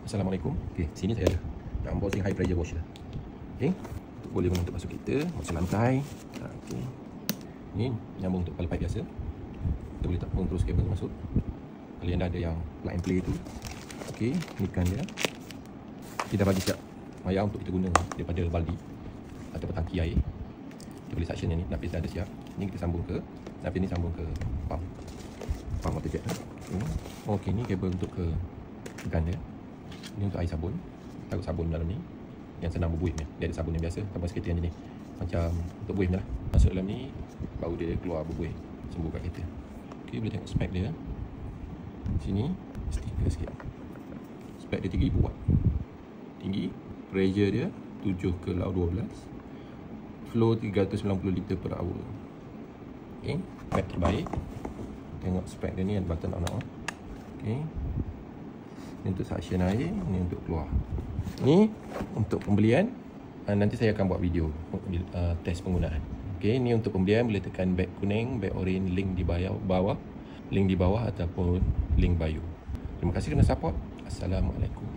Assalamualaikum. Okey, sini saya ada nak unboxing high pressure washer. Okey, boleh guna untuk masuk kereta, masuk lantai. Okey. Ni nyambung untuk kepala pipe biasa. Kita boleh tampung terus kabel masuk. Kalau anda ada yang plug and play tu. Okey, ni kan dia. Kita bagi siap wayar untuk kita guna daripada baldi atau tangki air. Kita boleh suction yang ni, napis dah ada siap. Ni kita sambung ke, napis ni sambung ke pump water jet. Okey, ni kabel untuk ke gun dia. Ni untuk air sabun. Taruh sabun dalam ni yang senang berbuih ni. Dia ada sabun yang biasa, sabun sekretarian jenis. Macam untuk buih je lah. Masuk dalam ni, baru dia keluar berbuih. Sembuh kat kereta. Okey, boleh tengok spek dia. Sini, stiker sikit. Spek dia 3000 watt. Tinggi. Pressure dia 7 ke law 12. Flow 390 liter per hour. Okey, spek terbaik. Tengok spek dia ni, ada button on off. Okey. Ini untuk suction air, ini untuk keluar. Ni untuk pembelian, nanti saya akan buat video test penggunaan. Okey, ni untuk pembelian boleh tekan beg kuning, beg orange, link di bawah, link di bawah ataupun link bio. Terima kasih kerana support. Assalamualaikum.